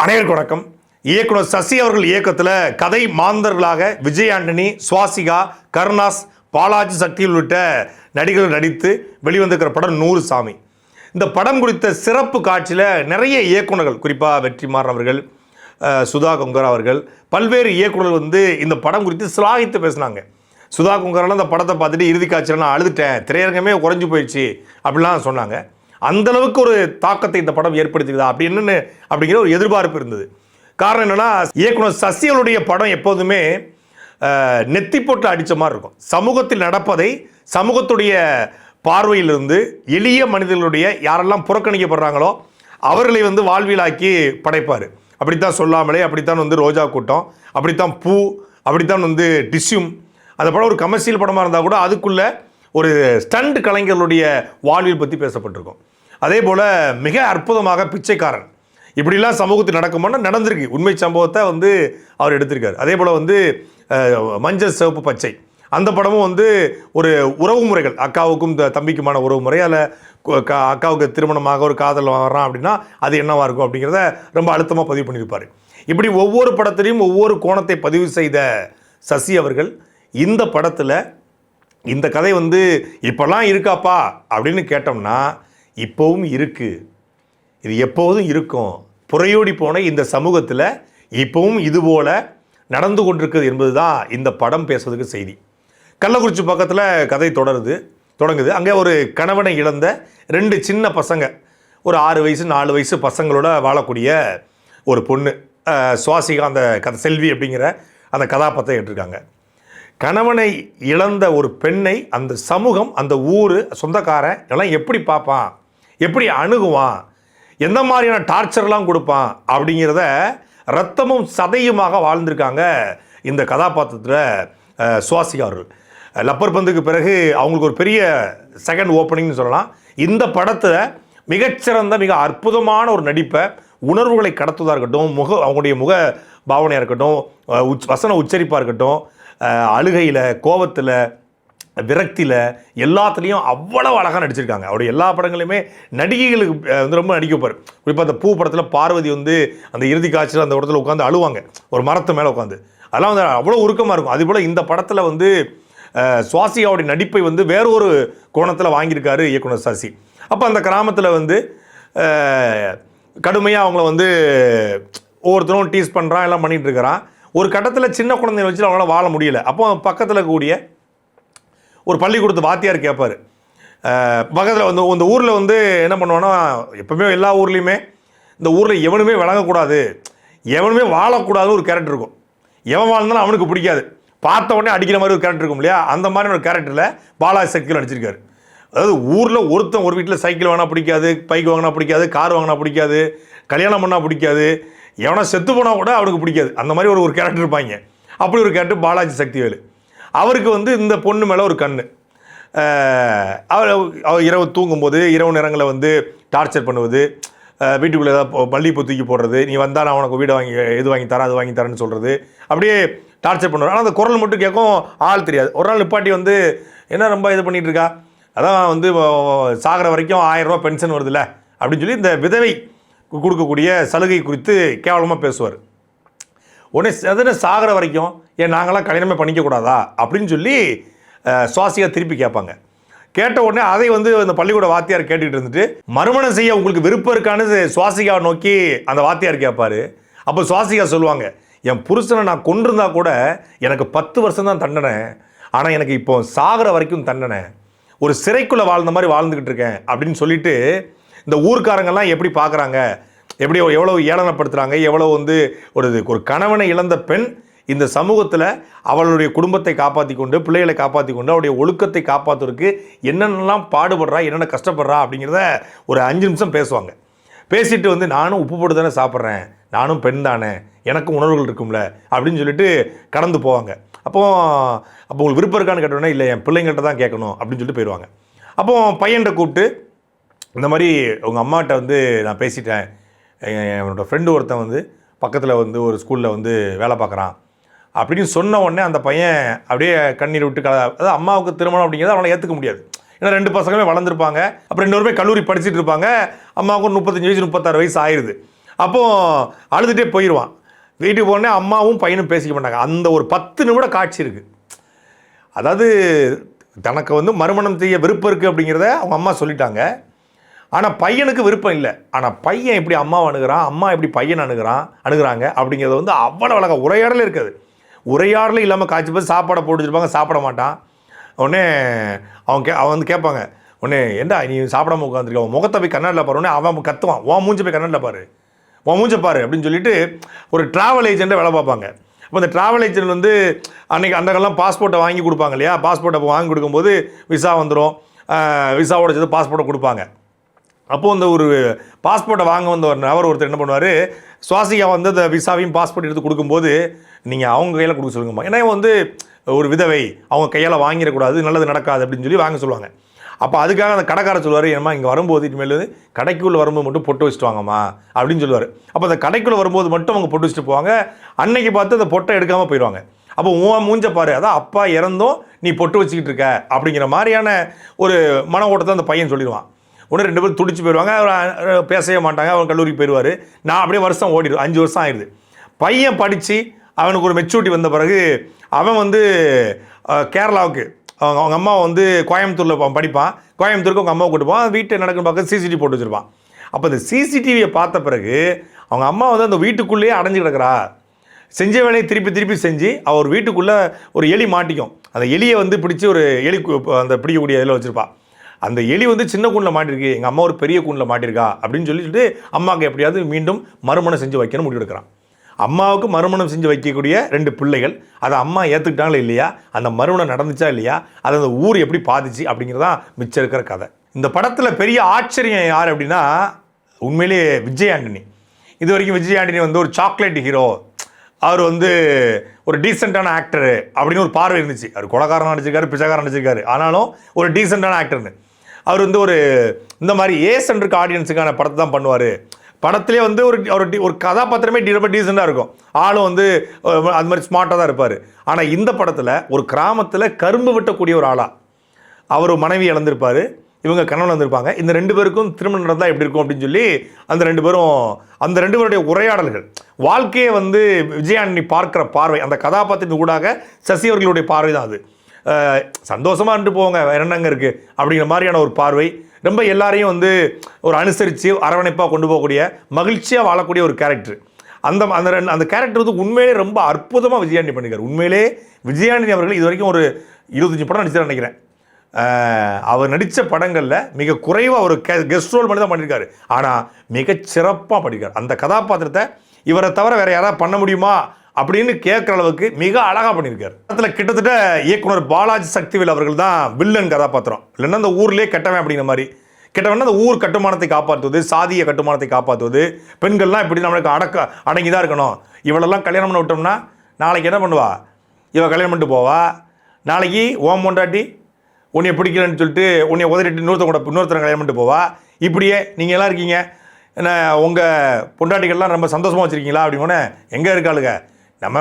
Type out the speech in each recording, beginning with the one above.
அனைவருக்கும் வணக்கம். இயக்குனர் சசி அவர்கள் இயக்கத்தில் கதை மாந்தர்களாக விஜய் ஆண்டனி, சுவாசிகா, கருணாஸ், பாலாஜி சக்தி உள்ளிட்ட நடிகர்கள் நடித்து வெளிவந்திருக்கிற படம் 100 சாமி. இந்த படம் குறித்த சிறப்பு காட்சியில் நிறைய இயக்குநர்கள், குறிப்பாக வெற்றிமாறன் அவர்கள், சுதா கொங்கரா அவர்கள், பல்வேறு இயக்குநர்கள் இந்த படம் குறித்து சிலாகித்து பேசினாங்க. சுதா கொங்கரெல்லாம் இந்த படத்தை பார்த்துட்டு இறுதி காட்சியில் நான் அழுதுட்டேன், திரையரங்கமே குறைஞ்சி போயிடுச்சு அப்படிலாம் சொன்னாங்க. அந்தளவுக்கு ஒரு தாக்கத்தை இந்த படம் ஏற்படுத்தியதா அப்படிங்கிற ஒரு எதிர்பார்ப்பு இருந்தது. காரணம் என்னென்னா, இயக்குனர் சசிகளுடைய படம் எப்போதுமே நெத்தி போட்டு அடித்த மாதிரி இருக்கும். சமூகத்தில் நடப்பதை சமூகத்துடைய பார்வையிலிருந்து எளிய மனிதர்களுடைய யாரெல்லாம் புறக்கணிக்கப்படுறாங்களோ அவர்களை வாழ்வியலாக்கி படைப்பார். அப்படித்தான் சொல்லாமலே, அப்படித்தான் ரோஜா கூட்டம், அப்படித்தான் பூ, அப்படித்தான் டிஷ்யூம். அந்த படம் ஒரு கமர்ஷியல் படமாக இருந்தால் கூட அதுக்குள்ளே ஒரு ஸ்டண்ட் கலைஞர்களுடைய வாழ்வியல் பற்றி பேசப்பட்டிருக்கும். அதே போல் மிக அற்புதமாக பிச்சைக்காரன், இப்படிலாம் சமூகத்தில் நடக்கும்போது நடந்திருக்கு, உண்மை சம்பவத்தை அவர் எடுத்திருக்கார். அதே போல் மஞ்சள் சிவப்பு பச்சை, அந்த படமும் ஒரு உறவு முறைகள், அக்காவுக்கும் தம்பிக்குமான உறவு முறை, அதில் அக்காவுக்கு திருமணமாக ஒரு காதல் வர்றான் அப்படின்னா அது என்னவாக இருக்கும் அப்படிங்கிறத ரொம்ப அழுத்தமாக பதிவு பண்ணியிருப்பார். இப்படி ஒவ்வொரு படத்துலையும் ஒவ்வொரு கோணத்தை பதிவு செய்த சசி அவர்கள் இந்த படத்தில் இந்த கதை இப்போல்லாம் இருக்காப்பா அப்படின்னு கேட்டோம்னா இப்போவும் இருக்குது, இது எப்போதும் இருக்கும், புறையோடி போன இந்த சமூகத்தில் இப்போவும் இதுபோல் நடந்து கொண்டிருக்குது என்பது தான் இந்த படம் பேசுவதுக்கு செய்தி. கள்ளக்குறிச்சி பக்கத்தில் கதை தொடங்குது. அங்கே ஒரு கணவனை இழந்த 2 சின்ன பசங்க, ஒரு 6 வயசு 4 வயசு பசங்களோட வாழக்கூடிய ஒரு பொண்ணு சுவாசிகா, அந்த செல்வி அப்படிங்கிற அந்த கதாபாத்திரம் ஏற்றிருக்காங்க. கணவனை இழந்த ஒரு பெண்ணை அந்த சமூகம், அந்த ஊர், சொந்தக்காரன் எல்லாம் எப்படி பார்ப்பான், எப்படி அணுகுவான், எந்த மாதிரியான டார்ச்சர்லாம் கொடுப்பான் அப்படிங்கிறத ரத்தமும் சதையுமாக வாழ்ந்திருக்காங்க இந்த கதாபாத்திரத்தில் சுவாசிகா அவர்கள். லப்பர் பந்துக்கு பிறகு அவங்களுக்கு ஒரு பெரிய செகண்ட் ஓப்பனிங்னு சொல்லலாம். இந்த படத்தில் மிகச்சிறந்த மிக அற்புதமான ஒரு நடிப்பை, உணர்வுகளை கடத்துவதாக இருக்கட்டும், அவங்களுடைய முக பாவனையாக இருக்கட்டும், வசன உச்சரிப்பாக இருக்கட்டும், அழுகையில், கோபத்தில், விரக்தியில், எல்லாத்துலேயும் அவ்வளவு அழகாக நடிச்சிருக்காங்க. அவருடைய எல்லா படங்களையுமே நடிகைகளுக்கு ரொம்ப நடிக்க வைப்பார். குறிப்பாக அந்த பூ படத்தில் பார்வதி அந்த இறுதி காட்சியில் அந்த இடத்துல உட்காந்து அழுவாங்க, ஒரு மரத்து மேலே உட்காந்து, அதெல்லாம் அவ்வளோ உருக்கமாக இருக்கும். அதுபோல் இந்த படத்தில் சுவாசிகாவுடைய நடிப்பை வேறொரு கோணத்தில் வாங்கியிருக்காரு இயக்குனர் சசி. அப்போ அந்த கிராமத்தில் கடுமையாக அவங்கள ஒவ்வொருத்தரும் டீஸ் பண்ணுறான், எல்லாம் பண்ணிகிட்டு இருக்கிறான். ஒரு கட்டத்தில் சின்ன குழந்தைய வச்சு அவங்களால வாழ முடியல. அப்போ பக்கத்தில் கூடிய ஒரு பள்ளிக்கூடத்து வாத்தியார் கேட்பார். பக்கத்தில் இந்த ஊரில் என்ன பண்ணுவான்னா, எப்பவுமே எல்லா ஊர்லேயுமே இந்த ஊரில் எவனுமே விளங்கக்கூடாது, எவனுமே வாழக்கூடாதுன்னு ஒரு கேரக்டர் இருக்கும். எவன் வாழ்ந்தாலும் அவனுக்கு பிடிக்காது, பார்த்த உடனே அடிக்கிற மாதிரி ஒரு கேரக்டர் இருக்கும் இல்லையா? அந்த மாதிரி ஒரு கேரக்டரில் பாலாஜி சக்தியில் நடிச்சிருக்காரு. அதாவது ஊரில் ஒரு வீட்டில் சைக்கிள் வாங்கினா பிடிக்காது, பைக் வாங்கினா பிடிக்காது, கார் வாங்கினா பிடிக்காது, கல்யாணம் பண்ணால் பிடிக்காது, எவனா செத்து போனால் கூட அவனுக்கு பிடிக்காது, அந்த மாதிரி ஒரு கேரக்டர் இருப்பாங்க. அப்படி ஒரு கேரக்டர் பாலாஜி சக்திவேலு. அவருக்கு இந்த பொண்ணு மேலே ஒரு கண். அவர் இரவு தூங்கும்போது இரவு நேரங்களில் டார்ச்சர் பண்ணுவது, வீட்டுக்குள்ளே ஏதாவது மல்லிகைப்பூ தூக்கி போடுறது, நீ வந்தால் நான் உனக்கு வீடு இது வாங்கி தரேன், அது வாங்கி தரேன்னு சொல்கிறது, அப்படியே டார்ச்சர் பண்ணுவார். ஆனால் அந்த குரல் மட்டும் கேட்கும், ஆள் தெரியாது. ஒரு நாள் நிப்பாட்டி என்ன ரொம்ப இது பண்ணிகிட்டு இருக்கா, அதான் சாகிற வரைக்கும் 1000 ரூபா பென்ஷன் வருதுல்ல அப்படின்னு சொல்லி இந்த விதவை கொடுக்கக்கூடிய சலுகை குறித்து கேவலமாக பேசுவார். உடனே அதனை சாகிற வரைக்கும் ஏன் நாங்களாம் கல்யாணமே பண்ணிக்கக்கூடாதா அப்படின்னு சொல்லி சுவாசிகா திருப்பி கேட்பாங்க. கேட்ட உடனே அதை இந்த பள்ளிக்கூட வாத்தியார் கேட்டுக்கிட்டு இருந்துட்டு, மறுமணம் செய்ய உங்களுக்கு விருப்பம் இருக்கான்னு சுவாசிகாவை நோக்கி அந்த வாத்தியார் கேட்பார். அப்போ சுவாசிகா சொல்லுவாங்க, என் புருஷனை நான் கொண்டிருந்தா கூட எனக்கு 10 வருஷம் தான் தண்டனை, ஆனால் எனக்கு இப்போ சாகிற வரைக்கும் தண்டனை, ஒரு சிறைக்குள்ளே வாழ்ந்த மாதிரி வாழ்ந்துக்கிட்டு இருக்கேன் அப்படின்னு சொல்லிட்டு இந்த ஊர்க்காரங்கெல்லாம் எப்படி பார்க்குறாங்க, எப்படி எவ்வளோ ஏளனப்படுத்துகிறாங்க, எவ்வளோ ஒரு கணவனை இழந்த பெண் இந்த சமூகத்தில் அவளுடைய குடும்பத்தை காப்பாற்றி கொண்டு, பிள்ளைகளை காப்பாற்றி கொண்டு, அவருடைய ஒழுக்கத்தை காப்பாற்றுறதுக்கு என்னென்னலாம் பாடுபடுறா, என்னென்ன கஷ்டப்படுறா அப்படிங்கிறத ஒரு 5 நிமிஷம் பேசுவாங்க. பேசிட்டு நானும் உப்பு போட்டு தானே சாப்பிட்றேன், நானும் பெண் தானே, எனக்கும் உணர்வுகள் இருக்கும்ல அப்படின்னு சொல்லிட்டு கடந்து போவாங்க. அப்போது உங்களுக்கு விருப்பம் இருக்கான்னு கேட்டோன்னே, இல்லை என் பிள்ளைங்கள்ட்ட தான் கேட்கணும் அப்படின்னு சொல்லிட்டு போயிடுவாங்க. அப்போது பையன்கிட்ட கூப்பிட்டு, இந்த மாதிரி உங்கள் அம்மாட்ட நான் பேசிட்டேன், என்னோடய ஃப்ரெண்டு ஒருத்தன் பக்கத்தில் ஒரு ஸ்கூலில் வேலை பார்க்குறான் அப்படின்னு சொன்ன உடனே அந்த பையன் அப்படியே கண்ணீர் விட்டு அதாவது அம்மாவுக்கு திருமணம் அப்படிங்கிறத அவனை ஏற்றுக்க முடியாது. ஏன்னா 2 பசங்களுமே வளர்ந்துருப்பாங்க, அப்புறம் 2 பேருமே கல்லூரி படிச்சுட்டு இருப்பாங்க, அம்மாவுக்கு 35 வயசு 36 வயசு ஆயிடுது. அப்போது அழுதுகிட்டே போயிடுவான். வீட்டுக்கு போனே அம்மாவும் பையனும் பேசிக்க மாட்டாங்க. அந்த ஒரு 10 நிமிட காட்சி இருக்குது. அதாவது தனக்கு வந்து மறுமணம் செய்ய விருப்பம் இருக்குது அப்படிங்கிறத அவங்க அம்மா சொல்லிட்டாங்க. ஆனால் பையனுக்கு விருப்பம் இல்லை. ஆனால் பையன் எப்படி அம்மாவை அணுகிறான், அம்மா எப்படி பையன் அணுகிறாங்க அப்படிங்கிறத வந்து அவ்வளோ அழகாக உரையாடலே இருக்காது. உரையாடலே இல்லாமல் காய்ச்சி போய் சாப்பாடை போட்டு வச்சுருப்பாங்க, சாப்பிட மாட்டான். உடனே அவன் வந்து கேட்பாங்க, உடனே ஏண்டா நீ சாப்பிடாம உட்காந்துருக்க, அவன் முகத்தை போய் கண்ணாடில் பாரு. உடனே அவன் கத்துவான், உன் மூஞ்சி போய் கண்ணாடில் பாரு, உன் மூஞ்சை பாரு அப்படின்னு சொல்லிட்டு ஒரு ட்ராவல் ஏஜெண்ட்டை வேலை பார்ப்பாங்க. அப்போ இந்த ட்ராவல் ஏஜென்ட் வந்து அன்றைக்கி அந்த காலம் பாஸ்போர்ட்டை வாங்கி கொடுப்பாங்க இல்லையா. பாஸ்போர்ட்டை வாங்கி கொடுக்கும்போது விசா வந்துடும், விசாவோட சேர்த்து பாஸ்போர்ட்டை கொடுப்பாங்க. அப்போது அந்த ஒரு பாஸ்போர்ட்டை வாங்க வந்த ஒரு நபர் ஒருத்தர் என்ன பண்ணுவார், சுவாசிகா வந்து அந்த விசாவையும் பாஸ்போர்ட் எடுத்து கொடுக்கும்போது நீங்கள் அவங்க கையில் கொடுக்க சொல்லுங்கம்மா, ஏன்னா வந்து ஒரு விதவை, அவங்க கையால் வாங்கிடக்கூடாது, நல்லது நடக்காது அப்படின்னு சொல்லி வாங்க சொல்லுவாங்க. அப்போ அதுக்காக அந்த கடைக்காரர் சொல்லுவார், ஏன்னா இங்கே வரும்போது இனிமேல் கடைக்குள்ளே வரும்போது மட்டும் பொட்டு வச்சுட்டு வாங்கம்மா அப்படின்னு சொல்லுவார். அப்போ அந்த கடைக்குள்ளே வரும்போது மட்டும் அவங்க பொட்டு வச்சுட்டு போவாங்க. அன்னைக்கு பார்த்து அந்த பொட்டை எடுக்காமல் போயிடுவாங்க. அப்போ உன் மூஞ்ச பாரு, அதான் அப்பா இறந்தும் நீ பொட்டு வச்சுக்கிட்டு இருக்க அப்படிங்கிற மாதிரியான ஒரு மன ஓட்டத்தை அந்த பையன் சொல்லிடுவான். உடனே 2 பேரும் துடிச்சு போயிடுவாங்க. அவர் பேசவே மாட்டாங்க. அவன் கல்லூரிக்கு போயிடுவார். நான் அப்படியே வருஷம் ஓடிடும், 5 வருஷம் ஆயிடுது. பையன் படித்து அவனுக்கு ஒரு மெச்சூரிட்டி வந்த பிறகு அவன் வந்து கேரளாவுக்கு அவங்க அம்மா வந்து கோயம்புத்தூரில் படிப்பான். கோயம்புத்தூருக்கு அவங்க அம்மாவை கூட்டு போவான். வீட்டை நடக்குன்னு பார்க்க சிசிடிவி போட்டு வச்சுருப்பான். அப்போ இந்த சிசிடிவியை பார்த்த பிறகு அவங்க அம்மா வந்து அந்த வீட்டுக்குள்ளேயே அடைஞ்சு கிடக்கிறா. செஞ்ச வேலையை திருப்பி செஞ்சு அவர் வீட்டுக்குள்ளே ஒரு எலி மாட்டிக்கும். அந்த எலியை வந்து பிடிச்சி ஒரு எலி அந்த பிடிக்கக்கூடிய இதில் வச்சுருப்பாள். அந்த எலி வந்து சின்ன கூண்டில் மாட்டிருக்கு, எங்கள் அம்மா ஒரு பெரிய கூண்டில் மாட்டிருக்கா அப்படின்னு சொல்லிட்டு அம்மாவுக்கு எப்படியாவது மீண்டும் மறுமணம் செஞ்சு வைக்கணும் முடிவு எடுக்கிறான். அம்மாவுக்கு மறுமணம் செஞ்சு வைக்கக்கூடிய 2 பிள்ளைகள், அதை அம்மா ஏற்றுக்கிட்டாங்களா இல்லையா, அந்த மறுமணம் நடந்துச்சா இல்லையா, அதை அந்த ஊர் எப்படி பாதிச்சு அப்படிங்கிறதான் மிச்சம் இருக்கிற கதை. இந்த படத்தில் பெரிய ஆச்சரியம் யார் அப்படின்னா உண்மையிலேயே விஜய் ஆண்டனி. இது வரைக்கும் விஜய் ஆண்டனி வந்து ஒரு சாக்லேட் ஹீரோ, அவர் வந்து ஒரு டீசெண்டான ஆக்டரு அப்படின்னு ஒரு பார்வை இருந்துச்சு. அவர் கொலைக்காரன் நடிச்சிருக்காரு, பிச்சைக்காரன் நடிச்சிருக்காரு, ஆனாலும் ஒரு டீசெண்டான ஆக்டர்னு. அவர் வந்து ஒரு இந்த மாதிரி ஏசென்ட்ருக்கு ஆடியன்ஸுக்கான படத்தை தான் பண்ணுவார். படத்திலே வந்து ஒரு கதாபாத்திரமே ரொம்ப டீசெண்டாக இருக்கும். ஆளும் வந்து அது மாதிரி ஸ்மார்ட்டாக தான் இருப்பார். ஆனால் இந்த படத்தில் ஒரு கிராமத்தில் கரும்பு வெட்டக்கூடிய ஒரு ஆளாக அவர் மனைவி இழந்திருப்பார், இவங்க கணவன் வந்திருப்பாங்க. இந்த 2 பேருக்கும் திருமணம் நடந்தால் எப்படி இருக்கும் அப்படின்னு சொல்லி அந்த 2 பேருடைய உரையாடல்கள், வாழ்க்கையை வந்து விஜய் ஆண்டனி பார்க்குற பார்வை, அந்த கதாபாத்திரத்தின் ஊடாக சசி அவர்களுடைய பார்வை தான் அது. சந்தோஷமாக இருந்துட்டு போங்க, வேற என்னங்க இருக்குது அப்படிங்கிற மாதிரியான ஒரு பார்வை. ரொம்ப எல்லாரையும் வந்து ஒரு அனுசரித்து அரவணைப்பாக கொண்டு போகக்கூடிய, மகிழ்ச்சியாக வாழக்கூடிய ஒரு கேரக்டர். அந்த கேரக்டர் வந்து உண்மையிலே ரொம்ப அற்புதமாக விஜய் ஆண்டனி பண்ணியிருக்காரு. உண்மையிலே விஜய் ஆண்டனி அவர்கள் இது வரைக்கும் ஒரு 25 படம் நடிச்சார் நினைக்கிறேன். அவர் நடித்த படங்களில் மிக குறைவாக ஒரு கெஸ்ட் ரோல் பண்ணி தான் பண்ணியிருக்காரு. ஆனால் மிகச் சிறப்பாக பண்ணியிருக்காரு. அந்த கதாபாத்திரத்தை இவரை தவிர வேறு யாராவது பண்ண முடியுமா அப்படின்னு கேட்குற அளவுக்கு மிக அழகாக பண்ணியிருக்காரு. அதில் கிட்டத்தட்ட இயக்குனர் பாலாஜி சக்திவேல் அவர்கள் தான் வில்லன் கதாபாத்திரம். இல்லைன்னா அந்த ஊர்லேயே கெட்டவன் அப்படிங்கிற மாதிரி. கெட்டவன்னா அந்த ஊர் கட்டுமானத்தை காப்பாற்றுவது, சாதிய கட்டுமானத்தை காப்பாற்றுவது, பெண்கள்லாம் இப்படி நம்மளுக்கு அடங்கி தான் இருக்கணும், இவளெல்லாம் கல்யாணம் பண்ண விட்டோம்னா நாளைக்கு என்ன பண்ணுவா, இவள் கல்யாணம் பண்ணிட்டு போவா, நாளைக்கு ஓம் பொண்டாட்டி உன்னைய பிடிக்கலன்னு சொல்லிட்டு உன்னைய உதறிட்டு இன்னொருத்தரை கல்யாணம் பண்ணிட்டு போவா. இப்படியே நீங்கள் எல்லாம் இருக்கீங்க, என்ன உங்கள் பொண்டாட்டிகள்லாம் ரொம்ப சந்தோஷமாக வச்சுருக்கீங்களா அப்படின்னோடனே எங்கே இருக்காளுங்க, நம்ம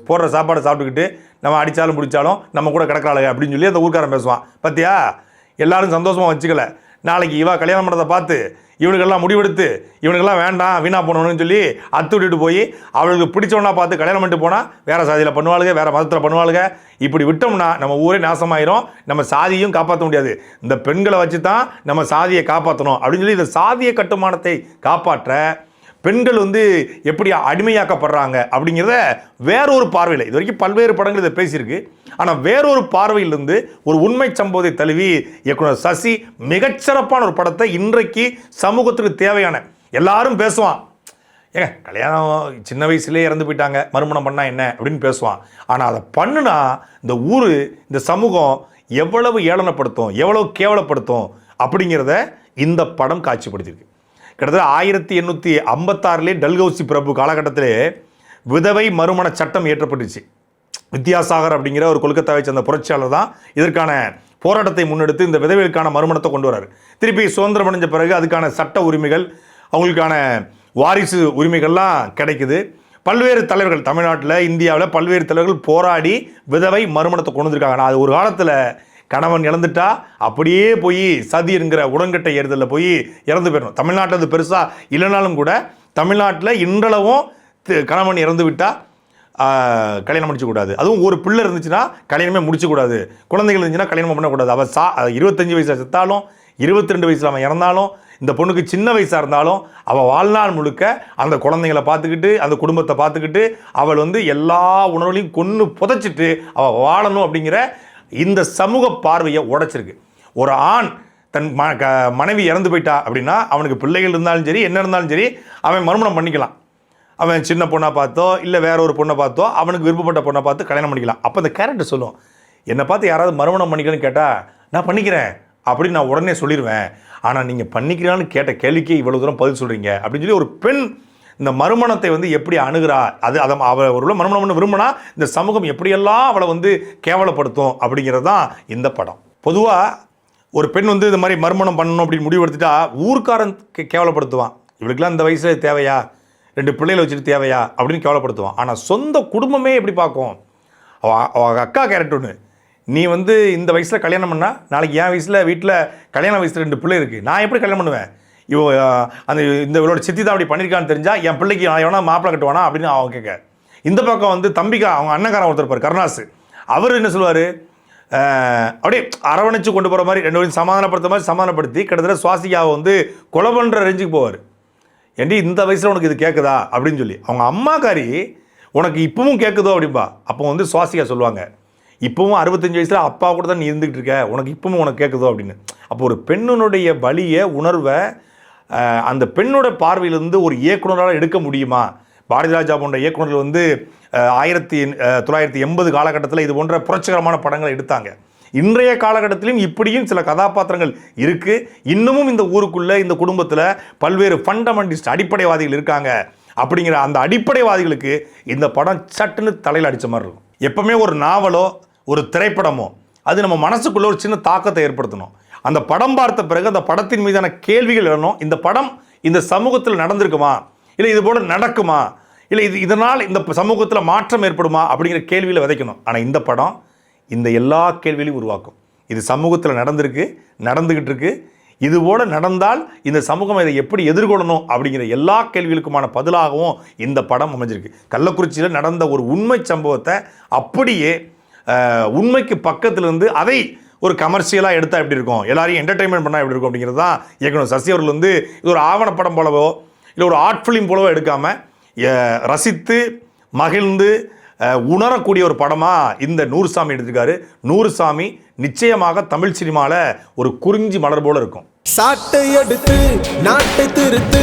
போடுற சாப்பாடை சாப்பிட்டுக்கிட்டு நம்ம அடித்தாலும் பிடிச்சாலும் நம்ம கூட கிடக்கிறாளுங்க அப்படின்னு சொல்லி அந்த ஊர்க்காரன் பேசுவான். பார்த்தியா, எல்லாரும் சந்தோஷமாக வச்சுக்கல, நாளைக்கு இவா கல்யாணம் பண்ணுறதை பார்த்து இவனுக்கெல்லாம் முடிவெடுத்து இவனுக்கெல்லாம் வேண்டாம் வீணாக போகணும்னு சொல்லி அத்து விட்டுட்டு போய் அவளுக்கு பிடிச்சவனா பார்த்து கல்யாணம் பண்ணிட்டு போனால் வேறு சாதியில் பண்ணுவாளுங்க, வேறு மதத்தில் பண்ணுவாளுங்க. இப்படி விட்டோம்னா நம்ம ஊரே நாசமாயிரும், நம்ம சாதியும் காப்பாற்ற முடியாது. இந்த பெண்களை வச்சு தான் நம்ம சாதியை காப்பாற்றணும் அப்படின்னு சொல்லி இந்த சாதிய கட்டுமானத்தை காப்பாற்ற பெண்கள் வந்து எப்படி அடிமையாக்கப்படுறாங்க அப்படிங்கிறத வேறொரு பார்வையில், இது வரைக்கும் பல்வேறு படங்கள் இதை பேசியிருக்கு, ஆனால் வேறொரு பார்வையிலிருந்து ஒரு உண்மை சம்பவத்தை தழுவி இயக்குனர் சசி மிகச்சிறப்பான ஒரு படத்தை இன்றைக்கு சமூகத்துக்கு தேவையான எல்லாரும் பேசுவான். ஏங்க கல்யாணம் சின்ன வயசுலேயே இறந்து போயிட்டாங்க, மறுமணம் பண்ணால் என்ன அப்படின்னு பேசுவான். ஆனால் அதை பண்ணுனா இந்த ஊர், இந்த சமூகம் எவ்வளவு ஏளனப்படுத்தும், எவ்வளவு கேவலப்படுத்தும் அப்படிங்கிறத இந்த படம் காட்சிப்படுத்தியிருக்கு. கிட்டத்தட்ட 1856 டல்ஹௌசி பிரபு காலகட்டத்திலே விதவை மறுமண சட்டம் இயற்றப்பட்டுச்சு. வித்யாசாகர் அப்படிங்கிற ஒரு கொல்கத்தாவை சேர்ந்த புரட்சியாளர் தான் இதற்கான போராட்டத்தை முன்னெடுத்து இந்த விதவைகளுக்கான மறுமணத்தை கொண்டு வராரு. திருப்பி சுதந்திரம் அடைஞ்ச பிறகு அதுக்கான சட்ட உரிமைகள், அவங்களுக்கான வாரிசு உரிமைகள்லாம் கிடைக்குது. பல்வேறு தலைவர்கள் தமிழ்நாட்டில், இந்தியாவில் பல்வேறு தலைவர்கள் போராடி விதவை மறுமணத்தை கொண்டு வந்திருக்காங்க. ஆனால் அது ஒரு காலத்தில் கணவன் இழந்துட்டா அப்படியே போய் சதி என்கிற உடன்கட்டை ஏறுதலில் போய் இறந்து போயிடணும். தமிழ்நாட்டில் அது பெருசாக இல்லைனாலும் கூட தமிழ்நாட்டில் இன்றளவும் கணவன் இறந்து விட்டால் கல்யாணம் முடிச்சக்கூடாது. அதுவும் ஒரு பிள்ளை இருந்துச்சுன்னா கல்யாணமே முடிச்சக்கூடாது. குழந்தைகள் இருந்துச்சுன்னா கல்யாணம் பண்ணக்கூடாது. அவள் 25 வயசில் செத்தாலும் 22 வயசில் அவன் இறந்தாலும் இந்த பொண்ணுக்கு சின்ன வயசாக இருந்தாலும் அவள் வாழ்நாள் முழுக்க அந்த குழந்தைங்களை பார்த்துக்கிட்டு அந்த குடும்பத்தை பார்த்துக்கிட்டு அவள் எல்லா உணர்வுகளையும் கொன்று புதைச்சிட்டு அவள் வாழணும் அப்படிங்கிற இந்த சமூக பார்வையை உடைச்சிருக்கு. ஒரு ஆண் தன் மனைவி இறந்து போயிட்டா அப்படின்னா அவனுக்கு பிள்ளைகள் இருந்தாலும் சரி என்ன இருந்தாலும் சரி அவன் மறுமணம் பண்ணிக்கலாம். அவன் சின்ன பொண்ணை பார்த்தோ இல்லை வேற ஒரு பொண்ணை பார்த்தோ அவனுக்கு விருப்பப்பட்ட பொண்ணை பார்த்து கல்யாணம் பண்ணிக்கலாம். அப்போ அந்த கேரக்டர் சொல்லும், என்னை பார்த்து யாராவது மறுமணம் பண்ணிக்கணும்னு கேட்டால் நான் பண்ணிக்கிறேன் அப்படின்னு நான் உடனே சொல்லிடுவேன். ஆனால் நீங்கள் பண்ணிக்கிறான்னு கேட்ட கேள்விக்கே இவ்வளோ தூரம் பதில் சொல்கிறீங்க அப்படின்னு சொல்லி ஒரு பெண் இந்த மறுமணத்தை எப்படி அணுகிறா, அவள் ஒரு மறுமணம் பண்ண விரும்பினா இந்த சமூகம் எப்படியெல்லாம் அவளை கேவலப்படுத்தும் அப்படிங்கிறது தான் இந்த படம். பொதுவாக ஒரு பெண் இந்த மாதிரி மறுமணம் பண்ணணும் அப்படின்னு முடிவெடுத்துட்டா ஊர்க்காரன் கேவலப்படுத்துவான். இவளுக்கெல்லாம் இந்த வயசில் தேவையா, 2 பிள்ளைகளை வச்சுட்டு தேவையா அப்படின்னு கேவலப்படுத்துவான். ஆனால் சொந்த குடும்பமே எப்படி பார்க்கும்? அவள் அக்கா கேரக்டர் ஒன்று, நீ இந்த வயசில் கல்யாணம் பண்ணால் நாளைக்கு என் வயசில் வீட்டில் கல்யாண வயசில் 2 பிள்ளை இருக்குது, நான் எப்படி கல்யாணம் பண்ணுவேன்? இவளோட சித்தி தான் அப்படி பண்ணியிருக்கான்னு தெரிஞ்சால் என் பிள்ளைக்கு எவனா மாப்பிள்ளை கட்டுவானா அப்படின்னு அவன் கேட்க. இந்த பக்கம் தம்பிக்கா அவங்க அண்ணக்காரன் ஒருத்தர் இருப்பார் கருணாஸ், அவர் என்ன சொல்லுவார், அப்படியே அரவணைச்சு கொண்டு போகிற மாதிரி 2 பேரும் சமாதானப்படுத்தி கிட்டத்தட்ட சுவாசிகாவை கொலை பண்ணுற ரேஞ்சுக்கு போவார். ஏண்டி இந்த வயசில் உனக்கு இது கேட்குதா அப்படின்னு சொல்லி அவங்க அம்மாக்காரி உனக்கு இப்பவும் கேட்குதோ அப்படின்பா. அப்போ சுவாசிகா சொல்லுவாங்க, இப்பவும் 65 வயசில் அப்பா கூட தான் நீ இருந்துகிட்டு இருக்க, உனக்கு இப்பவும் உனக்கு கேட்குதோ அப்படின்னு. அப்போ ஒரு பெண்ணினுடைய வலியை உணர்வை அந்த பெண்ணோட பார்வையிலிருந்து ஒரு இயக்குனரால் எடுக்க முடியுமா? பாரதிராஜா போன்ற இயக்குனர்கள் 1980 காலகட்டத்தில் இது போன்ற புரட்சிகரமான படங்களை எடுத்தாங்க. இன்றைய காலகட்டத்திலும் இப்படியும் சில கதாபாத்திரங்கள் இருக்குது. இன்னமும் இந்த ஊருக்குள்ளே இந்த குடும்பத்தில் பல்வேறு ஃபண்டமெண்டலிஸ்ட் அடிப்படைவாதிகள் இருக்காங்க. அப்படிங்கிற அந்த அடிப்படைவாதிகளுக்கு இந்த படம் சட்டுன்னு தலையில் அடித்த மாதிரி இருக்கும். எப்பவுமே ஒரு நாவலோ ஒரு திரைப்படமோ அது நம்ம மனசுக்குள்ளே ஒரு சின்ன தாக்கத்தை ஏற்படுத்தணும். அந்த படம் பார்த்த பிறகு அந்த படத்தின் மீதான கேள்விகள் எழணும். இந்த படம் இந்த சமூகத்தில் நடந்திருக்குமா, இல்லை இது போல நடக்குமா, இல்லை இதனால் இந்த சமூகத்தில் மாற்றம் ஏற்படுமா அப்படிங்கிற கேள்வியில் விதைக்கணும். ஆனால் இந்த படம் இந்த எல்லா கேள்விகளையும் உருவாக்கும். இது சமூகத்தில் நடந்துக்கிட்டு இருக்கு, இதுபோல் நடந்தால் இந்த சமூகம் இதை எப்படி எதிர்கொள்ளணும் அப்படிங்கிற எல்லா கேள்விகளுக்குமான பதிலாகவும் இந்த படம் அமைஞ்சிருக்கு. கள்ளக்குறிச்சியில் நடந்த ஒரு உண்மை சம்பவத்தை அப்படியே உண்மைக்கு பக்கத்திலிருந்து அதை ஒரு கமர்ஷியலாக எடுத்தால் எப்படி இருக்கும், எல்லாரையும் என்டர்டெயின்மெண்ட் பண்ணால் எப்படி இருக்கும் அப்படிங்கிறது தான் இயக்குனர் சசி அவர்கள் இது ஒரு ஆவணப்படம் போலவோ இல்லை ஒரு ஆர்ட் ஃபிலிம் போலவோ எடுக்காமல் ரசித்து மகிழ்ந்து உணரக்கூடிய ஒரு படமாக இந்த நூறுசாமி எடுத்திருக்காரு. நூறுசாமி நிச்சயமாக தமிழ் சினிமாவில் ஒரு குறிஞ்சி மலர் போல இருக்கும். சாட்டை எடுத்து நாட்டை திருத்து